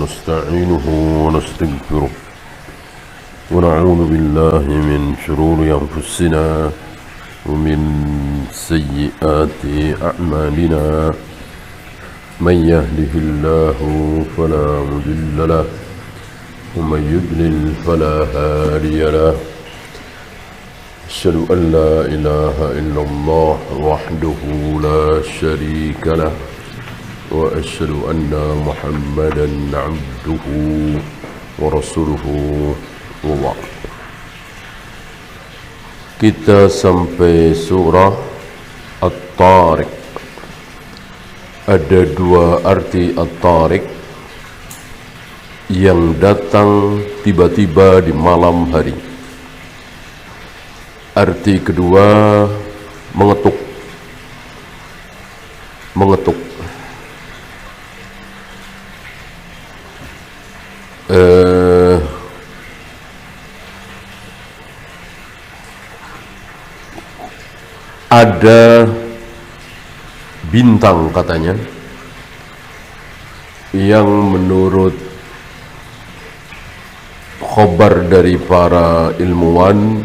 ونستعينه ونستغفره ونعوذ بالله من شرور أنفسنا ومن سيئات أعمالنا من يهده الله فلا مضل له ومن يضلل فلا هادي له أشهد أن لا إله إلا الله وحده لا شريك له وأشهد أن محمدا عبده ورسوله وبعد. Kita sampai surah At-Tariq. Ada dua arti At-Tariq yang datang tiba-tiba di malam hari. Arti kedua mengetuk. Ada bintang katanya yang menurut khabar dari para ilmuwan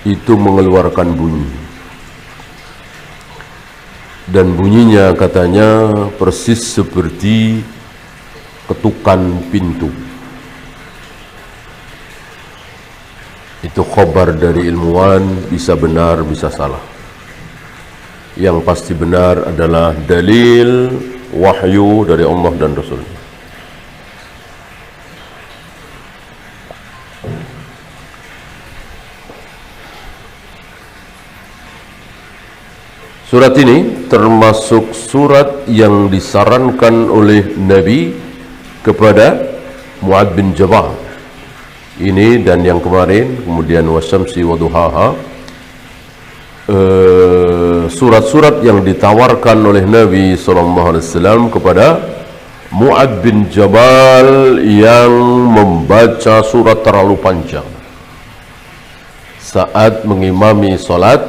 itu mengeluarkan bunyi, dan bunyinya katanya persis seperti ketukan pintu. Itu khabar dari ilmuwan, bisa benar bisa salah. Yang pasti benar adalah dalil wahyu dari Allah dan Rasulnya. Surat ini termasuk surat yang disarankan oleh Nabi kepada Mu'adz bin Jabal. Ini dan yang kemarin, kemudian wasyamsi wa duhaha. Surat-surat yang ditawarkan oleh Nabi SAW kepada Mu'adz bin Jabal yang membaca surat terlalu panjang saat mengimami salat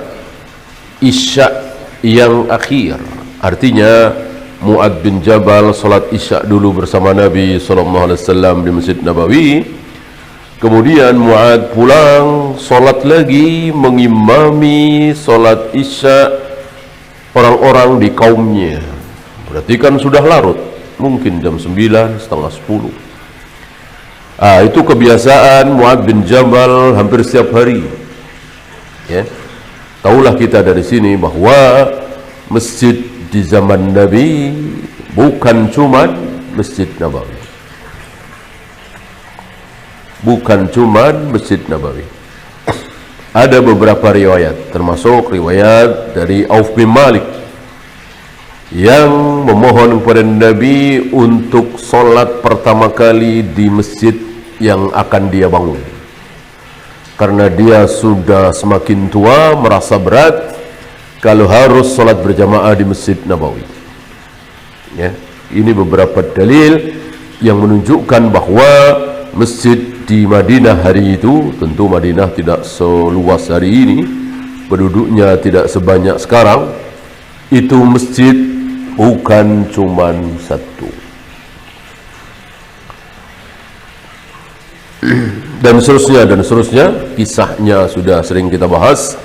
Isya yang akhir. Artinya Mu'adz bin Jabal salat Isya dulu bersama Nabi SAW di Masjid Nabawi. Kemudian Mu'adz pulang, salat lagi, mengimami salat Isya orang-orang di kaumnya. Berarti kan sudah larut, mungkin jam 9, setengah 10. Itu kebiasaan Mu'adz bin Jabal hampir setiap hari. Ya. Tahulah kita dari sini bahwa masjid di zaman Nabi bukan cuma Masjid Nabawi. Bukan cuma Masjid Nabawi. Ada beberapa riwayat, termasuk riwayat dari Auf bin Malik yang memohon kepada Nabi untuk solat pertama kali di masjid yang akan dia bangun, karena dia sudah semakin tua, merasa berat kalau harus solat berjamaah di Masjid Nabawi. Ya, ini beberapa dalil yang menunjukkan bahwa masjid di Madinah hari itu, tentu Madinah tidak seluas hari ini, penduduknya tidak sebanyak sekarang, itu masjid bukan cuma satu. Dan seterusnya, kisahnya sudah sering kita bahas,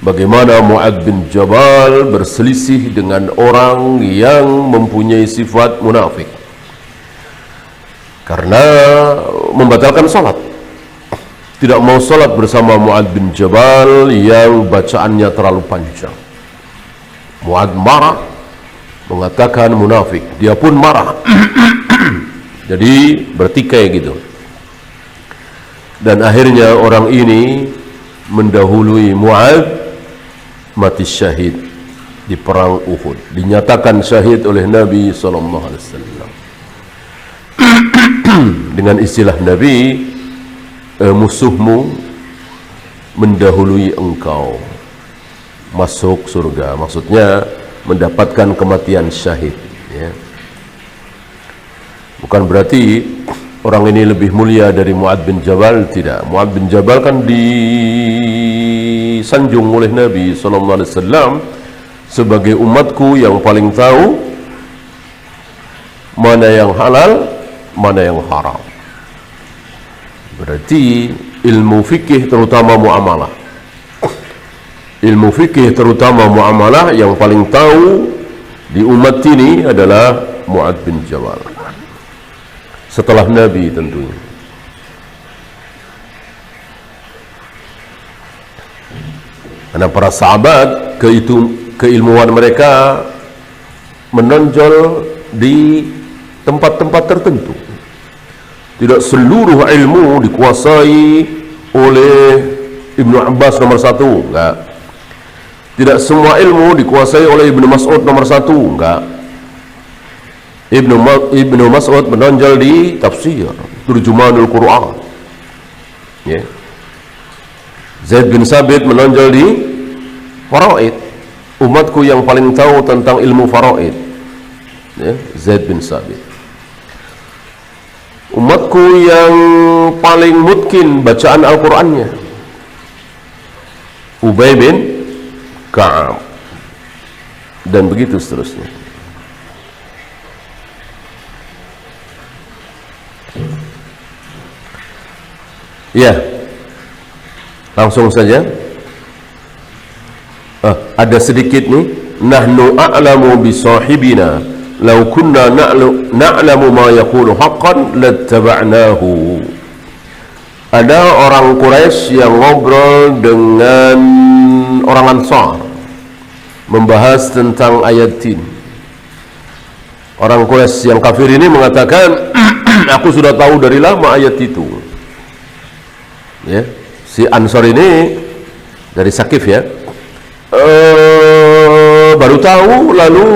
bagaimana Mu'adz bin Jabal berselisih dengan orang yang mempunyai sifat munafik karena membatalkan salat. Tidak mau salat bersama Mu'adz bin Jabal yang bacaannya terlalu panjang. Mu'adz marah, mengatakan munafik. Dia pun marah. Jadi bertikai gitu. Dan akhirnya orang ini mendahului Mu'adz, mati syahid di perang Uhud. Dinyatakan syahid oleh Nabi SAW. Dengan istilah Nabi, musuhmu mendahului engkau masuk surga. Maksudnya mendapatkan kematian syahid, ya. Bukan berarti orang ini lebih mulia dari Mu'adz bin Jabal, tidak. Mu'adz bin Jabal kan disanjung oleh Nabi SAW sebagai umatku yang paling tahu mana yang halal, mana yang haram. Berarti ilmu fikih terutama muamalah, ilmu fikih terutama muamalah yang paling tahu di umat ini adalah Mu'adz bin Jabal, setelah Nabi tentunya. Karena para sahabat keilmuan mereka menonjol di tempat-tempat tertentu. Tidak seluruh ilmu dikuasai oleh Ibnu Abbas nomor satu, enggak. Tidak semua ilmu dikuasai oleh Ibnu Mas'ud nomor satu, enggak. Ibnu Mas'ud menonjol di tafsir, terjemahanul Quran, ya. Zaid bin Sabit menonjol di faraid. Umatku yang paling tahu tentang ilmu faraid, ya, Zaid bin Sabit. Umatku yang paling mungkin bacaan Al-Qur'annya, Ubay bin Ka'ab, dan begitu seterusnya. Ya, langsung saja. Ada sedikit nih. Nahnu a'lamu bi sahibina law kunna na'lamu ma yaqulu haqqan lattaba'nahu. Ada orang Quraisy yang ngobrol dengan orang Ansar membahas tentang ayat ini. Orang Quraisy yang kafir ini mengatakan, aku sudah tahu dari lama ayat itu. Ya, si Ansar ini dari Sakif, ya, baru tahu lalu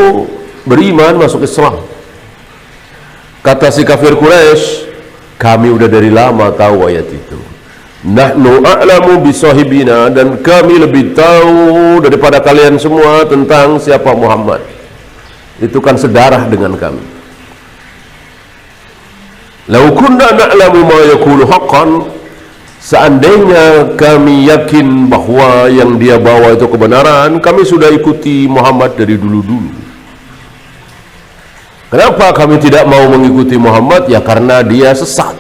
beriman, masuk Islam. Kata si kafir Quraisy, kami udah dari lama tahu ayat itu. Nahnu a'lamu bisahibina, dan kami lebih tahu daripada kalian semua tentang siapa Muhammad. Itu kan sedarah dengan kami. Lau kunna na'lamu ma yaqulu haqqan, seandainya kami yakin bahwa yang dia bawa itu kebenaran, kami sudah ikuti Muhammad dari dulu-dulu. Kenapa kami tidak mau mengikuti Muhammad? Ya karena dia sesat.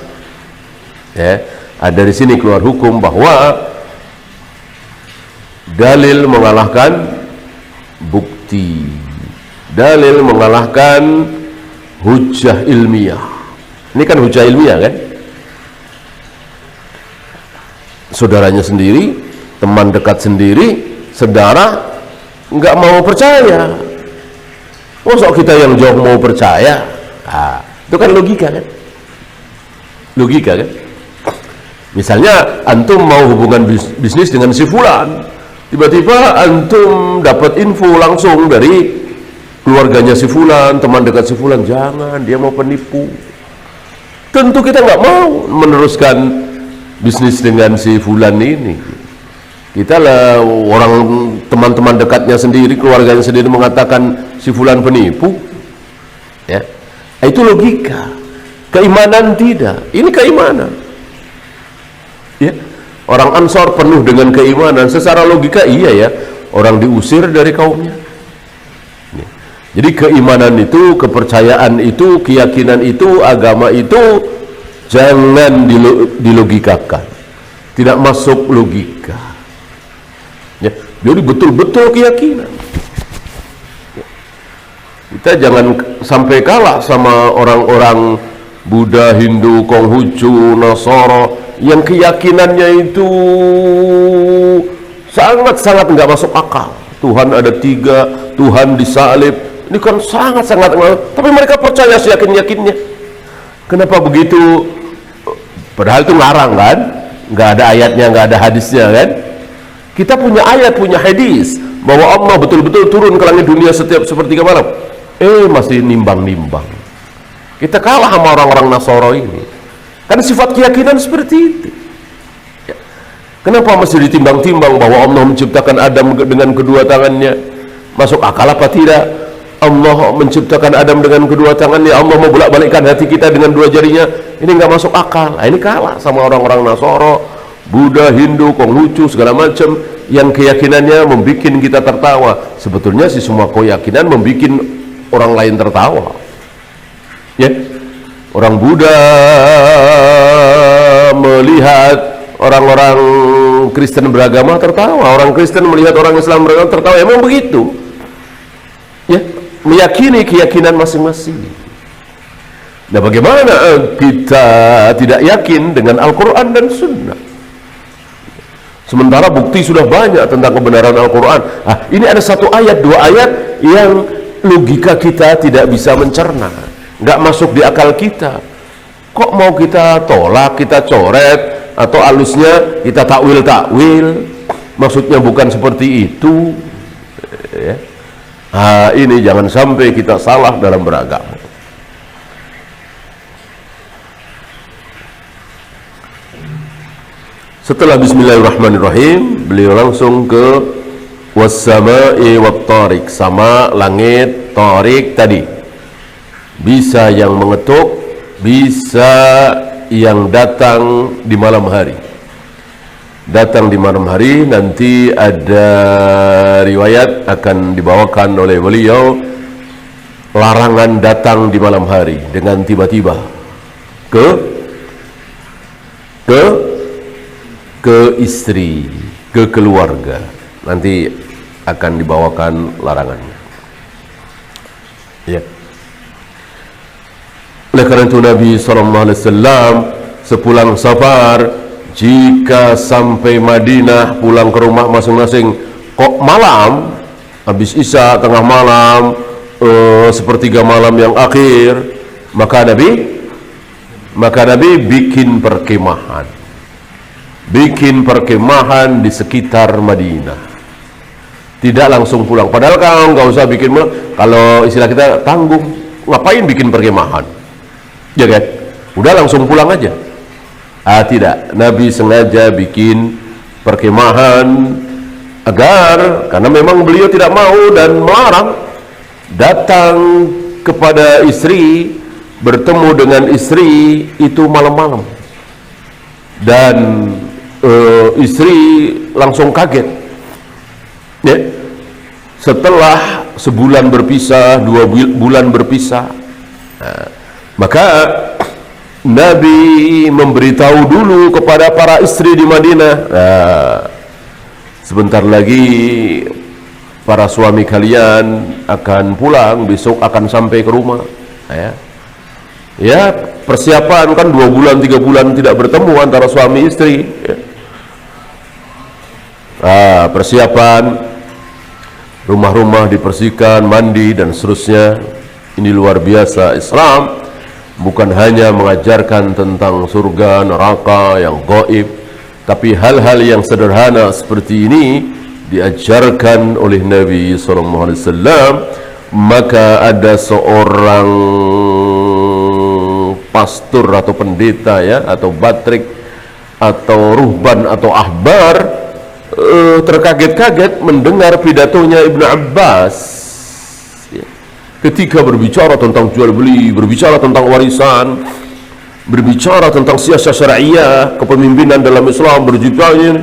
Ya, dari sini keluar hukum bahwa dalil mengalahkan bukti, dalil mengalahkan hujjah ilmiah. Ini kan hujjah ilmiah, kan? Saudaranya sendiri, teman dekat sendiri, saudara nggak mau percaya. Masa kita yang jauh mau percaya? Nah, itu kan logika, kan? Logika, kan? Misalnya antum mau hubungan bisnis dengan si fulan, tiba-tiba antum dapat info langsung dari keluarganya si fulan, teman dekat si fulan, jangan, dia mau penipu. Tentu kita nggak mau meneruskan bisnis dengan si fulan ini. Kita lah orang, teman-teman dekatnya sendiri, keluarganya sendiri mengatakan si fulan penipu, ya, itu logika. Keimanan tidak, ini keimanan, ya. Orang Ansor penuh dengan keimanan, secara logika iya, ya, orang diusir dari kaumnya, ya. Jadi keimanan itu, kepercayaan itu, keyakinan itu, agama itu jangan dilogikakan, tidak masuk logika, ya. Jadi betul-betul keyakinan, ya. Kita jangan sampai kalah sama orang-orang Buddha, Hindu, Konghucu, Nasara yang keyakinannya itu sangat-sangat nggak masuk akal. Tuhan ada 3, Tuhan disalib, ini kan sangat-sangat, tapi mereka percaya seyakin-yakinnya. Kenapa begitu? Padahal itu ngarang, kan? Nggak ada ayatnya, nggak ada hadisnya, kan? Kita punya ayat, punya hadis bahwa Allah betul-betul turun ke langit dunia setiap sepertiga malam. Masih nimbang-nimbang. Kita kalah sama orang-orang Nasara ini. Karena sifat keyakinan seperti itu, ya. Kenapa mesti ditimbang-timbang bahwa Allah menciptakan Adam dengan kedua tangannya? Masuk akal apa tidak? Allah menciptakan Adam dengan kedua tangannya, Allah mau bolak-balikkan hati kita dengan 2 jarinya. Ini nggak masuk akal. Nah, ini kalah sama orang-orang Nasara, Buddha, Hindu, Konghucu, segala macam yang keyakinannya membuat kita tertawa. Sebetulnya sih semua keyakinan membuat orang lain tertawa, ya. Orang Buddha melihat orang-orang Kristen beragama tertawa, orang Kristen melihat orang Islam beragama tertawa. Emang begitu, ya, meyakini keyakinan masing-masing. Nah, bagaimana kita tidak yakin dengan Al-Quran dan Sunnah? Sementara bukti sudah banyak tentang kebenaran Al-Quran. Ini ada satu ayat, dua ayat yang logika kita tidak bisa mencerna, nggak masuk di akal kita. Kok mau kita tolak, kita coret, atau alusnya kita takwil, maksudnya bukan seperti itu, ya. Ini jangan sampai kita salah dalam beragama. Setelah bismillahirrahmanirrahim, beliau langsung ke was-sama'i wat-tariq, sama langit, tariq tadi. Bisa yang mengetuk, bisa yang datang di malam hari. Datang di malam hari, nanti ada riwayat akan dibawakan oleh beliau, larangan datang di malam hari dengan tiba-tiba ke istri, ke keluarga. Nanti akan dibawakan larangannya, ya. Oleh karena itu Nabi SAW sepulang safar, jika sampai Madinah, pulang ke rumah masing-masing, kok malam, habis isya, tengah malam, sepertiga malam yang akhir, maka Nabi bikin perkemahan di sekitar Madinah. Tidak langsung pulang. Padahal kalau nggak usah bikin, kalau istilah kita tanggung, ngapain bikin perkemahan? Ya kan? Udah langsung pulang aja. Tidak. Nabi sengaja bikin perkemahan karena memang beliau tidak mau dan melarang datang kepada istri, bertemu dengan istri itu malam-malam. Dan istri langsung kaget, ya. Setelah sebulan berpisah, 2 bulan berpisah, maka Nabi memberitahu dulu kepada para istri di Madinah, sebentar lagi para suami kalian akan pulang, besok akan sampai ke rumah, ya. Persiapan kan 2 bulan 3 bulan tidak bertemu antara suami istri, ya. Persiapan, rumah-rumah dibersihkan, mandi dan seterusnya. Ini luar biasa. Islam bukan hanya mengajarkan tentang surga, neraka yang gaib, tapi hal-hal yang sederhana seperti ini diajarkan oleh Nabi SAW. Maka ada seorang pastor atau pendeta, ya, atau batrik atau ruhban atau ahbar, terkaget-kaget mendengar pidatonya Ibnu Abbas, ya, ketika berbicara tentang jual beli, berbicara tentang warisan, berbicara tentang siasat syariah, kepemimpinan dalam Islam, berbicara,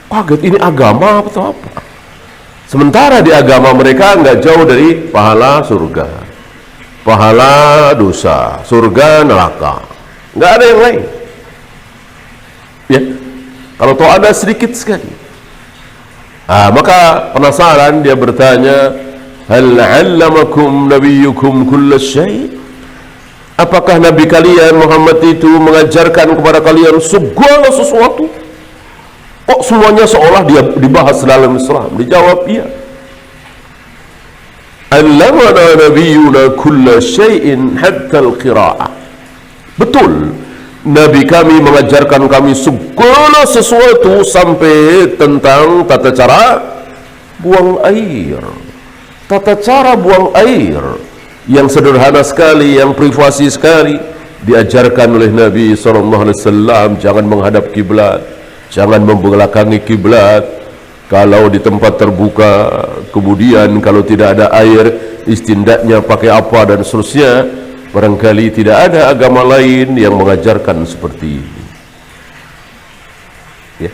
kaget, ini agama atau apa? Sementara di agama mereka nggak jauh dari pahala surga, pahala dosa, surga, neraka, nggak ada yang lain, ya. Kalau tahu ada sedikit sekali. Maka penasaran, dia bertanya, hal 'allamakum nabiyyukum kulla syai'? Apakah nabi kalian Muhammad itu mengajarkan kepada kalian segala sesuatu? Kok semuanya seolah dia dibahas dalam Islam? Dijawab, iya. 'Allamana nabiyyuna kulla syai'in hatta al-qira'ah. Betul, Nabi kami mengajarkan kami segala sesuatu sampai tentang tata cara buang air. Tata cara buang air yang sederhana sekali, yang privasi sekali, diajarkan oleh Nabi SAW. Jangan menghadap kiblat, jangan membelakangi kiblat. Kalau di tempat terbuka, kemudian kalau tidak ada air, istindaknya pakai apa dan seterusnya. Barangkali tidak ada agama lain yang mengajarkan seperti ini, ya.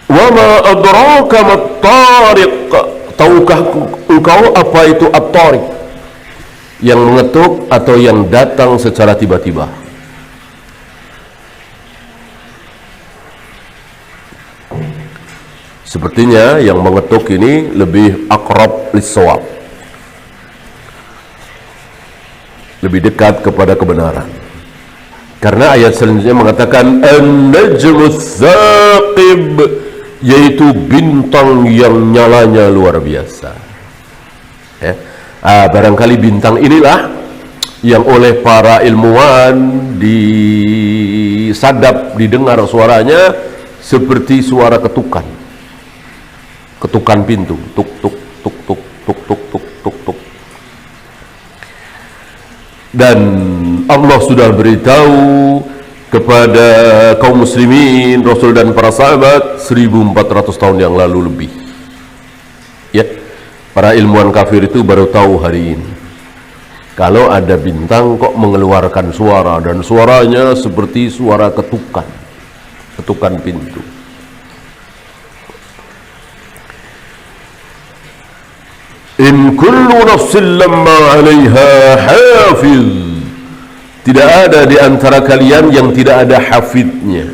Wa ma adraka mat-tariq? Tahukah engkau apa itu at-tariq? yang mengetuk atau yang datang secara tiba-tiba. Sepertinya yang mengetuk ini lebih akrab lis-shawab, lebih dekat kepada kebenaran. Karena ayat selanjutnya mengatakan an-najmus tsaqib, yaitu bintang yang nyalanya luar biasa. Ya. Barangkali bintang inilah yang oleh para ilmuwan disadap, didengar suaranya seperti suara ketukan pintu, tuk tuk tuk tuk tuk tuk tuk tuk tuk. Dan Allah sudah beritahu kepada kaum muslimin, Rasul dan para sahabat 1400 tahun yang lalu lebih. Ya, para ilmuwan kafir itu baru tahu hari ini kalau ada bintang kok mengeluarkan suara, dan suaranya seperti suara ketukan pintu. In kullu nafsin lamma 'alaiha hafiz. Tidak ada di antara kalian yang tidak ada hafidnya,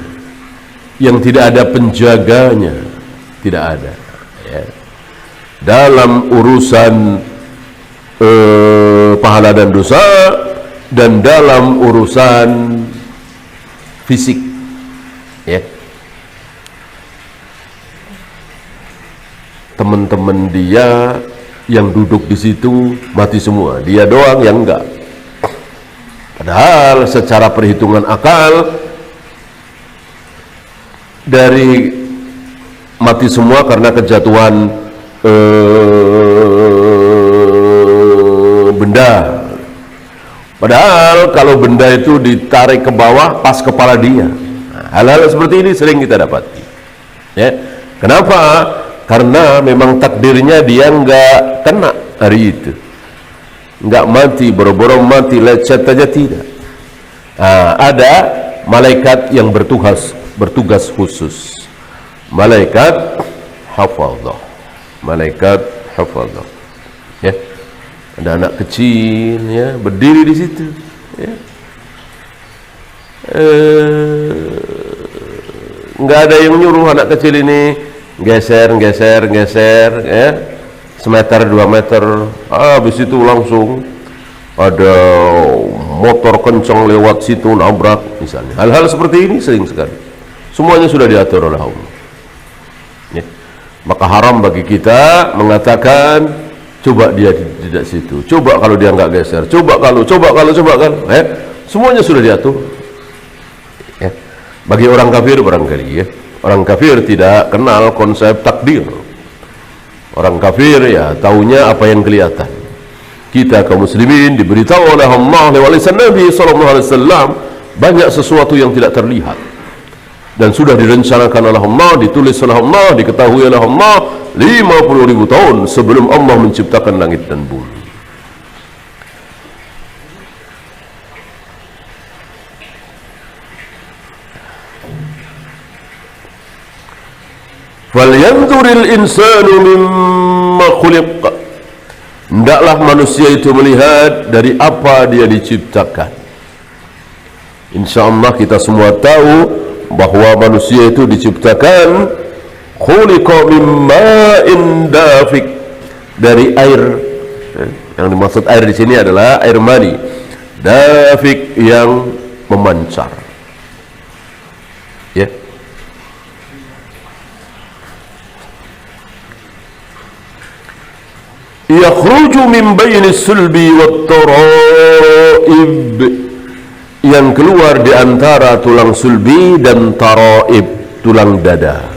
yang tidak ada penjaganya, tidak ada. Ya. Dalam urusan pahala dan dosa, dan dalam urusan fisik. Ya. Teman-teman dia yang duduk di situ mati semua, dia doang yang enggak. Padahal secara perhitungan akal, dari mati semua karena kejatuhan benda. Padahal kalau benda itu ditarik ke bawah pas kepala dia. Hal-hal seperti ini sering kita dapati. Ya. Kenapa? Karena memang takdirnya dia nggak kena hari itu, nggak mati, boro-boro mati, lecet aja tidak. Ada malaikat yang bertugas khusus, malaikat hafadzah, ya. Ada anak kecil, ya, berdiri di situ, ya. Nggak ada yang nyuruh anak kecil ini geser, ya, semeter 2 meter, habis itu langsung ada motor kencang lewat situ nabrak misalnya. Hal-hal seperti ini sering sekali. Semuanya sudah diatur oleh Allah. Ya. Maka haram bagi kita mengatakan coba dia tidak situ, coba kalau dia nggak geser, coba kalau, ya. Semuanya sudah diatur. Ya. Bagi orang kafir barangkali, ya. Orang kafir tidak kenal konsep takdir. Orang kafir ya taunya apa yang kelihatan. Kita kaum muslimin diberitahu oleh Allah lewat lisan Nabi SAW banyak sesuatu yang tidak terlihat dan sudah direncanakan oleh Allah, ditulis oleh Allah, diketahui oleh Allah 50.000 tahun sebelum Allah menciptakan langit dan bumi. Falyanzuril insanu mimma khuliq. Hendaklah manusia itu melihat dari apa dia diciptakan. Insyaallah kita semua tahu bahwa manusia itu diciptakan khuliqa min ma'in dafiq, dari air. Yang dimaksud air di sini adalah air mani dafiq yang memancar. Ya. Yakhruju min baini sulbi wat taraib, yang keluar di antara tulang sulbi dan taraib, tulang dada.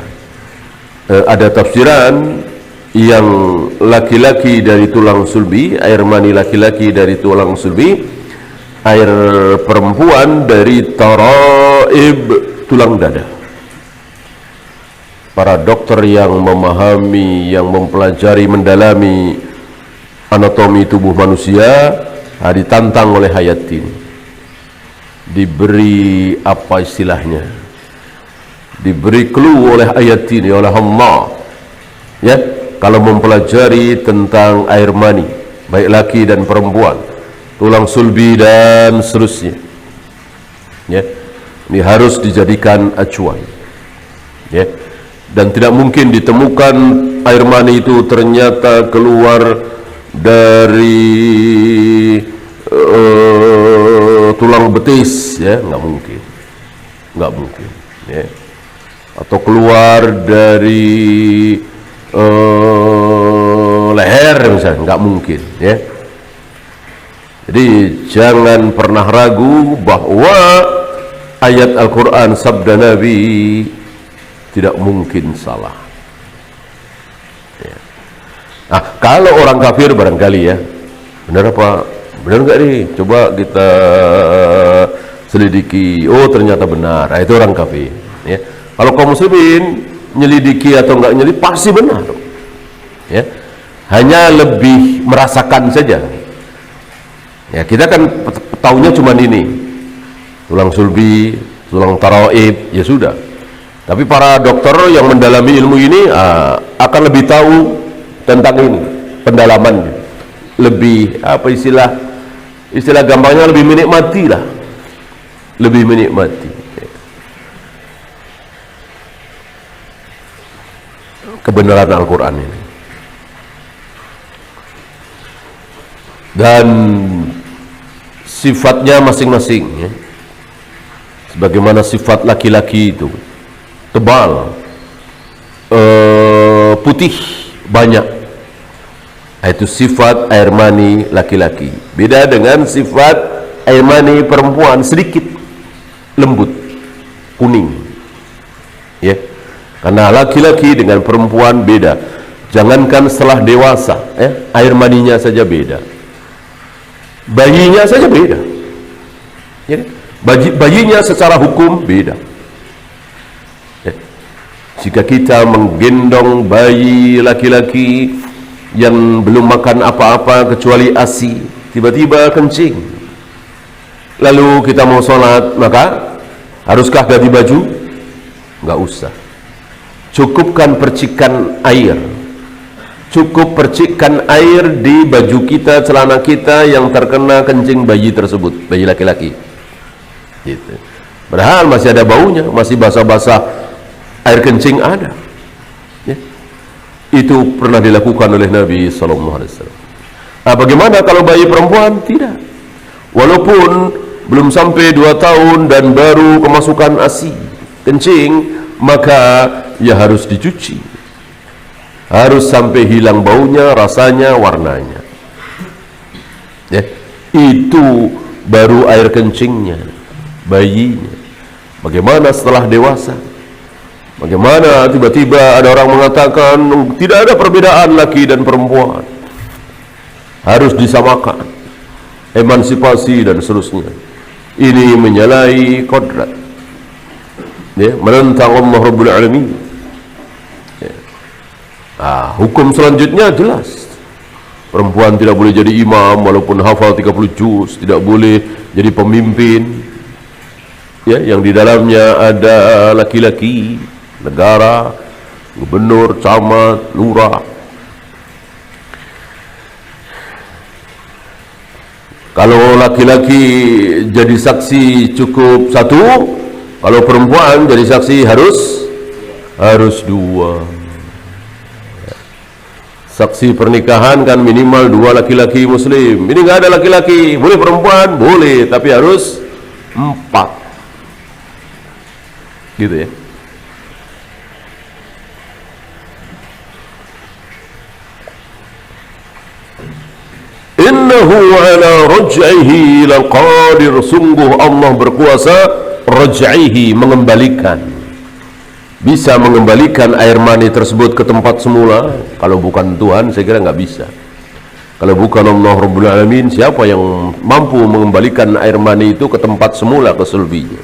Ada tafsiran yang laki-laki dari tulang sulbi, air mani laki-laki dari tulang sulbi, air perempuan dari taraib, tulang dada. Para dokter yang memahami, yang mempelajari, mendalami anatomi tubuh manusia ditantang oleh ayat ini, diberi apa istilahnya, diberi clue oleh ayat ini oleh Allah, ya. Kalau mempelajari tentang air mani baik laki dan perempuan, tulang sulbi dan seterusnya. Ya, ini harus dijadikan acuan. Ya, dan tidak mungkin ditemukan air mani itu ternyata keluar dari tulang betis, ya, nggak mungkin, ya. Atau keluar dari leher misalnya, nggak mungkin, ya. Jadi jangan pernah ragu bahwa ayat Al-Quran sabda Nabi tidak mungkin salah. Ya. Nah, kalau orang kafir barangkali ya, benar apa? Benar nggak nih? Coba kita selidiki. Oh, ternyata benar. Nah, itu orang kafir. Ya. Kalau kaum muslimin nyelidiki atau nggak nyelidiki pasti benar. Ya. Hanya lebih merasakan saja. Ya, kita kan tahunya cuma ini, tulang sulbi, tulang taraib, ya sudah. Tapi para dokter yang mendalami ilmu ini akan lebih tahu tentang ini, pendalamannya, lebih apa istilah gampangnya lebih menikmati lah, lebih menikmati kebenaran Al-Quran ini. Dan sifatnya masing-masing, ya. Sebagaimana sifat laki-laki itu tebal, putih, banyak. Itu sifat air mani laki-laki. Beda dengan sifat air mani perempuan, sedikit, lembut, kuning. Ya, karena laki-laki dengan perempuan beda. Jangankan setelah dewasa, air maninya saja beda. Bayinya saja beda, ya, bayinya secara hukum beda. Ya. Jika kita menggendong bayi laki-laki yang belum makan apa-apa kecuali ASI, tiba-tiba kencing, lalu kita mau sholat, maka haruskah ganti baju? Nggak usah, cukupkan percikan air. Cukup percikan air di baju kita, celana kita yang terkena kencing bayi tersebut, bayi laki-laki. Gitu. Padahal masih ada baunya, masih basah-basah, air kencing ada. Ya. Itu pernah dilakukan oleh Nabi SAW. Nah, bagaimana kalau bayi perempuan? Tidak. Walaupun belum sampai 2 tahun dan baru kemasukan ASI, kencing, maka ya harus dicuci. Harus sampai hilang baunya, rasanya, warnanya. Ya, itu baru air kencingnya, bayinya. Bagaimana setelah dewasa? Bagaimana tiba-tiba ada orang mengatakan tidak ada perbedaan laki dan perempuan, harus disamakan, emansipasi dan seterusnya. Ini menyalahi kodrat, ya, menentang Allah Rabbul Alamin. Hukum selanjutnya jelas. Perempuan tidak boleh jadi imam walaupun hafal 30 juz, tidak boleh jadi pemimpin, ya, yang di dalamnya ada laki-laki, negara, gubernur, camat, lurah. Kalau laki-laki jadi saksi cukup 1, kalau perempuan jadi saksi harus 2. Saksi pernikahan kan minimal 2 laki-laki muslim. Ini nggak ada laki-laki, boleh perempuan? Boleh, tapi harus 4. Gitu ya. Innahu ala raj'ihi laqadir. Sungguh Allah berkuasa raj'ihi, mengembalikan. Bisa mengembalikan air mani tersebut ke tempat semula. Kalau bukan Tuhan, saya kira nggak bisa. Kalau bukan Allah Rabbul Alamin, siapa yang mampu mengembalikan air mani itu ke tempat semula, ke sulbinya?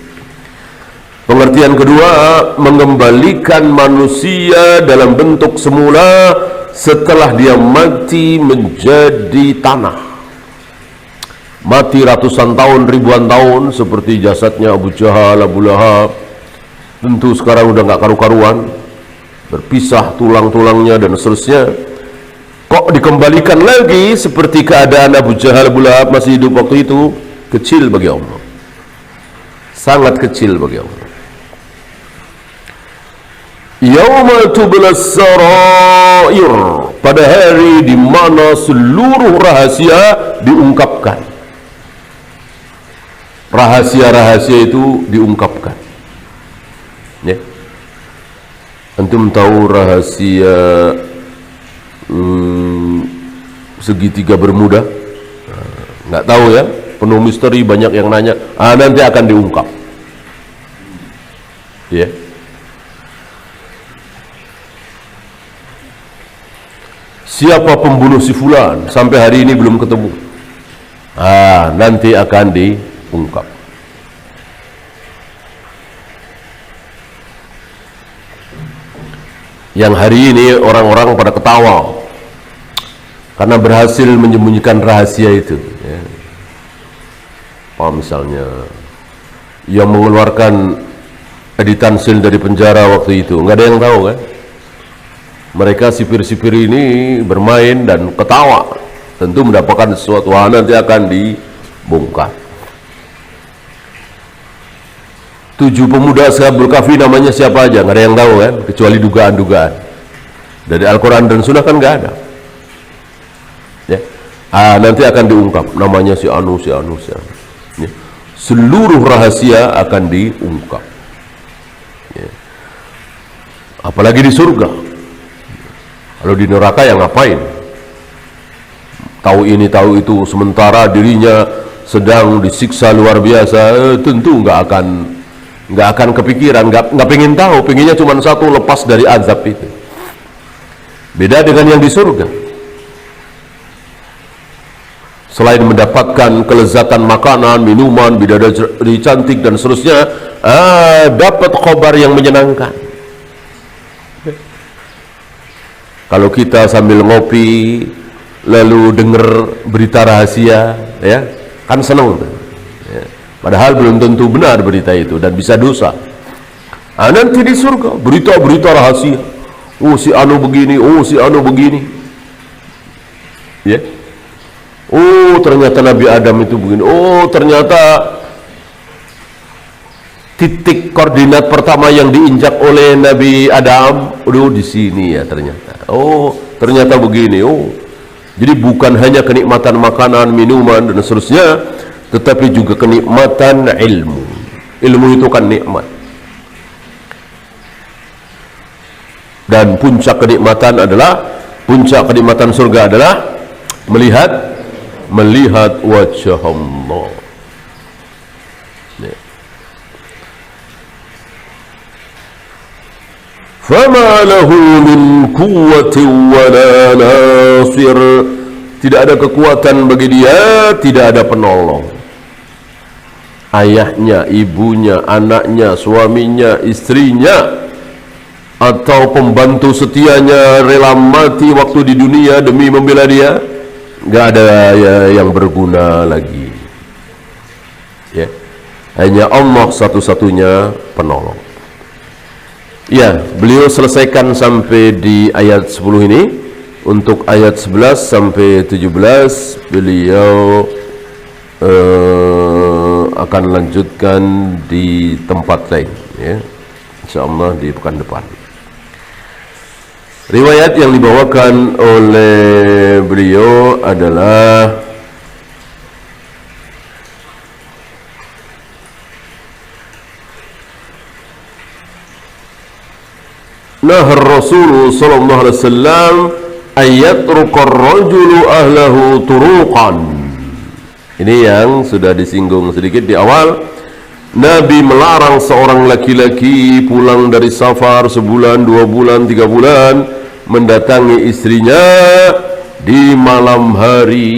Pengertian kedua, mengembalikan manusia dalam bentuk semula setelah dia mati menjadi tanah. Mati ratusan tahun, ribuan tahun, seperti jasadnya Abu Jahal, Abu Lahab. Tentu sekarang udah nggak karu-karuan, berpisah tulang-tulangnya dan seterusnya. Kok dikembalikan lagi seperti keadaan Abu Jahal, Abu Lahab masih hidup waktu itu, kecil bagi Allah, sangat kecil bagi Allah. Yauma tublas sarair, pada hari di mana seluruh rahasia diungkapkan. Rahasia-rahasia itu diungkapkan. Ya. Antum tahu rahasia segitiga Bermuda? Nggak tahu ya, penuh misteri, banyak yang nanya. Nanti akan diungkap. Ya. Siapa pembunuh si fulan? Sampai hari ini belum ketemu. Nanti akan diungkap. Yang hari ini orang-orang pada ketawa karena berhasil menyembunyikan rahasia itu. Ya. Misalnya yang mengeluarkan Edi Tansil dari penjara waktu itu, nggak ada yang tahu kan? Mereka sipir-sipir ini bermain dan ketawa, tentu mendapatkan sesuatu. Nanti akan dibongkar. 7 pemuda Ashabul Kahfi namanya siapa aja, nggak ada yang tahu kan, kecuali dugaan-dugaan. Dari Al-Quran dan Sunnah kan nggak ada. Ya. Nanti akan diungkap, namanya si Anu, si Anu, si Anu. Ya. Seluruh rahasia akan diungkap. Ya. Apalagi di surga. Kalau di neraka yang ngapain? Tahu ini, tahu itu, sementara dirinya sedang disiksa luar biasa, tentu nggak akan kepikiran, nggak pengen tahu, pengennya cuma satu, lepas dari azab itu. Beda dengan yang di surga. Selain mendapatkan kelezatan makanan, minuman, bidadari cantik dan seterusnya, dapat khabar yang menyenangkan. Kalau kita sambil ngopi lalu dengar berita rahasia, ya kan senang. Ya. Padahal belum tentu benar berita itu dan bisa dosa. Nanti di surga berita-berita rahasia. Si Anu begini, si Anu begini. Ya. Ternyata Nabi Adam itu begini. Ternyata titik koordinat pertama yang diinjak oleh Nabi Adam, di sini ya ternyata. Ternyata begini. Jadi bukan hanya kenikmatan makanan, minuman dan seterusnya, tetapi juga kenikmatan ilmu. Ilmu itu kan nikmat. Dan puncak kenikmatan surga adalah melihat wajah Allah. Fama lahu min quwwatin wala nasir. Tidak ada kekuatan bagi dia, tidak ada penolong. Ayahnya, ibunya, anaknya, suaminya, istrinya, atau pembantu setianya rela mati waktu di dunia demi membela dia, nggak ada yang berguna lagi. Ya. Hanya Allah satu-satunya penolong. Ya, beliau selesaikan sampai di ayat 10 ini. Untuk ayat 11 sampai 17 beliau akan lanjutkan di tempat lain, ya. Insyaallah di pekan depan. Riwayat yang dibawakan oleh beliau adalah Nahar Rasul sallallahu alaihi wasallam ayyatrukar rajulu ahlahu turuqan. Ini yang sudah disinggung sedikit di awal. Nabi melarang seorang laki-laki pulang dari safar sebulan, 2 bulan, 3 bulan mendatangi istrinya di malam hari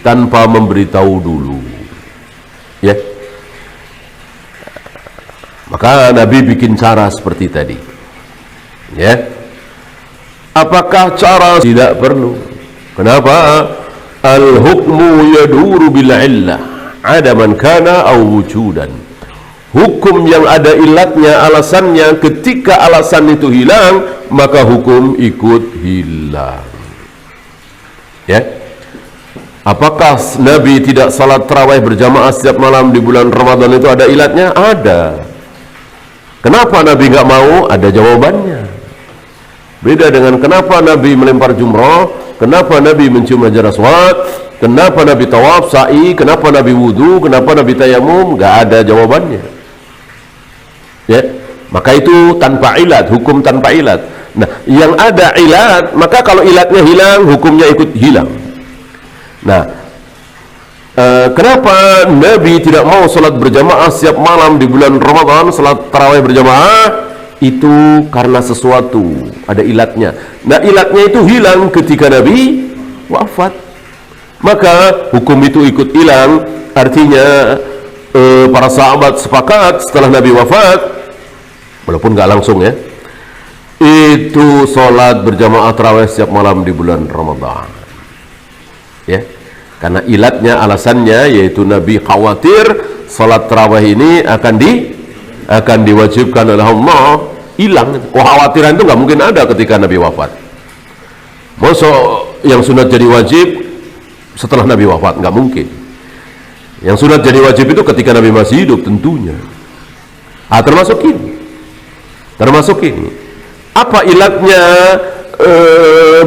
tanpa memberitahu dulu. Ya. Maka Nabi bikin cara seperti tadi. Ya. Apakah cara? Tidak perlu. Kenapa? Al-hukmu yaduru bil illah adaman kana aw wujudan. Hukum yang ada ilatnya, alasannya, ketika alasan itu hilang maka hukum ikut hilang. Ya. Apakah Nabi tidak salat tarawih berjamaah setiap malam di bulan Ramadan itu ada ilatnya? Ada. Kenapa Nabi nggak mau? Ada jawabannya. Beda dengan kenapa Nabi melempar jumrah, kenapa Nabi mencium hajar aswad, kenapa Nabi tawaf, sa'i, kenapa Nabi wudu, kenapa Nabi tayamum? Nggak ada jawabannya. Ya, maka itu tanpa ilat, hukum tanpa ilat. Nah, yang ada ilat, maka kalau ilatnya hilang, hukumnya ikut hilang. Nah, kenapa Nabi tidak mau salat berjamaah setiap malam di bulan Ramadan, salat tarawih berjamaah? Itu karena sesuatu, ada ilatnya. Nah, ilatnya itu hilang ketika Nabi wafat. Maka hukum itu ikut hilang. Artinya para sahabat sepakat setelah Nabi wafat, walaupun nggak langsung ya, itu salat berjamaah tarawih setiap malam di bulan Ramadan. Ya, karena ilatnya, alasannya yaitu Nabi khawatir salat tarawih ini akan diwajibkan oleh Allah, hilang. Kekhawatiran itu nggak mungkin ada ketika Nabi wafat. Masa yang sunat jadi wajib setelah Nabi wafat? Nggak mungkin. Yang sunat jadi wajib itu ketika Nabi masih hidup tentunya. Termasuk ini. Apa ilatnya?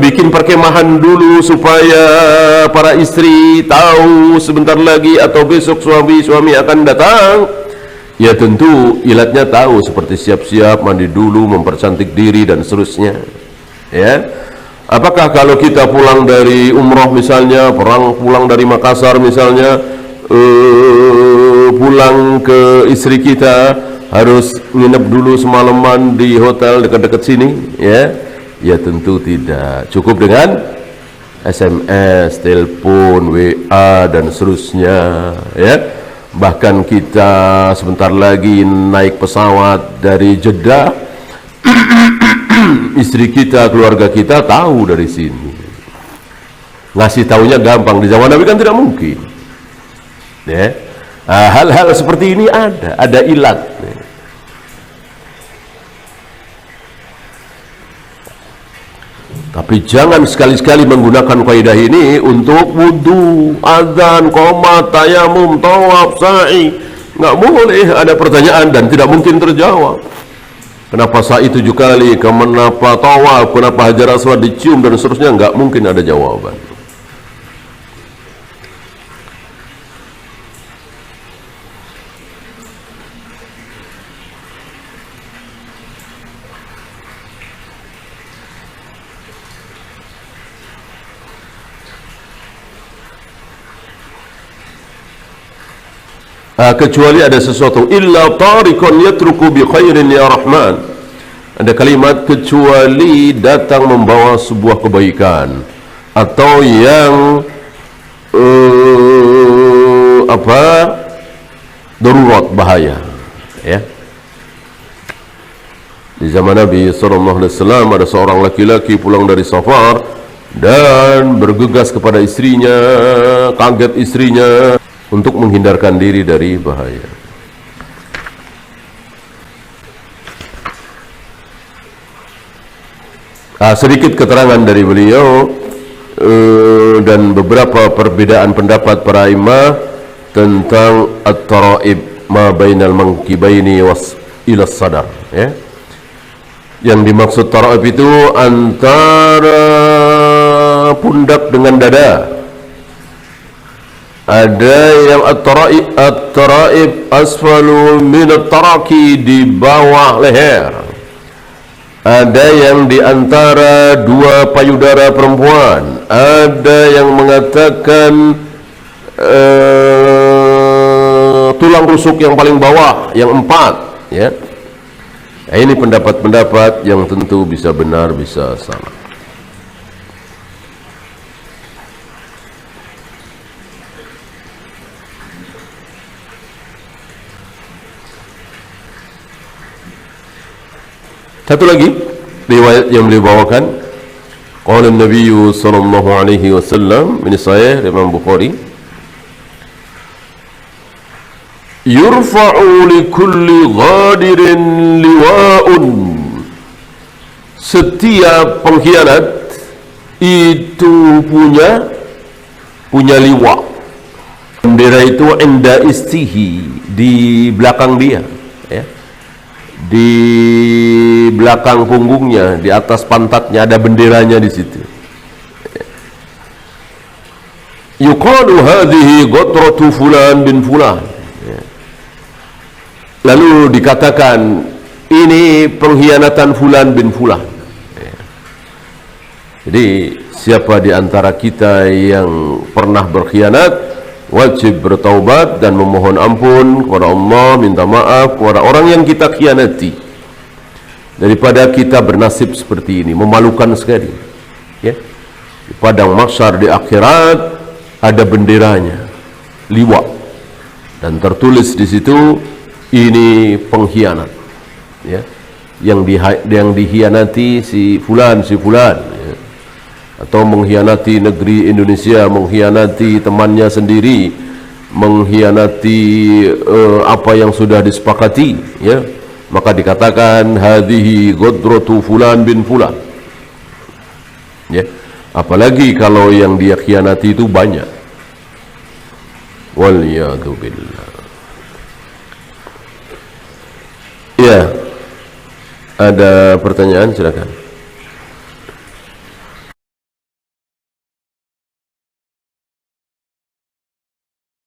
Bikin perkemahan dulu supaya para istri tahu sebentar lagi atau besok suami akan datang. Ya tentu ilatnya tahu, seperti siap-siap mandi dulu, mempercantik diri dan seterusnya. Ya, apakah kalau kita pulang dari umroh misalnya, pulang dari Makassar misalnya, pulang ke istri kita harus nginep dulu semalaman di hotel dekat-dekat sini? Ya tentu tidak. Cukup dengan SMS, telepon, WA dan seterusnya. Ya, bahkan kita sebentar lagi naik pesawat dari Jeddah, istri kita, keluarga kita tahu dari sini. Ngasih taunya gampang. Di zaman Nabi kan tidak mungkin. Ya, hal-hal seperti ini ada ilat. Tapi jangan sekali-sekali menggunakan kaidah ini untuk wudu, azan, qomat, tayamum, tawaf, sa'i. Nggak boleh. Ada pertanyaan dan tidak mungkin terjawab. Kenapa sa'i 7 kali? Kenapa tawaf? Kenapa hajar aswad dicium dan seterusnya? Nggak mungkin ada jawaban. Kecuali ada sesuatu, illa tariqan yatruku bi khairin ya rahman. Ada kalimat kecuali datang membawa sebuah kebaikan atau yang darurat, bahaya. Ya, di zaman Nabi SAW ada seorang laki-laki pulang dari safar dan bergegas kepada istrinya, kaget istrinya, untuk menghindarkan diri dari bahaya. Sedikit keterangan dari beliau dan beberapa perbedaan pendapat para imam tentang at-taraib ma bainal mankibaini was ila sadar. Ya, yang dimaksud taraib itu antara pundak dengan dada. Ada yang at-taraib asfalu min at-taraki, di bawah leher. Ada yang di antara dua payudara perempuan. Ada yang mengatakan tulang rusuk yang paling bawah, yang 4. Ya, ini pendapat-pendapat yang tentu bisa benar, bisa salah. Satu lagi riwayat yang beliau bawakan, qala Nabi sallallahu alaihi wasallam, ini sahih Imam Bukhari, yurfa'u li kulli ghadirin liwa'un. Setiap pengkhianat itu punya liwa. Bendera itu inda istihi, di belakang dia, ya. Di belakang punggungnya, di atas pantatnya ada benderanya di situ. Yuqalu hadhihi ghatratu fulan bin fulan. Lalu dikatakan ini pengkhianatan fulan bin fulan. Jadi siapa di antara kita yang pernah berkhianat, wajib bertaubat dan memohon ampun kepada Allah, minta maaf kepada orang yang kita khianati, daripada kita bernasib seperti ini. Memalukan sekali, ya. Di padang mahsyar di akhirat ada benderanya, liwa, dan tertulis di situ ini pengkhianat, ya, yang dikhianati si fulan, ya. Atau mengkhianati negeri Indonesia, mengkhianati temannya sendiri, mengkhianati apa yang sudah disepakati, ya, maka dikatakan hadhihi ghadratu fulan bin fulan, ya. Apalagi kalau yang dia khianati itu banyak. Waliyadu billah. Ya, ada pertanyaan, silakan.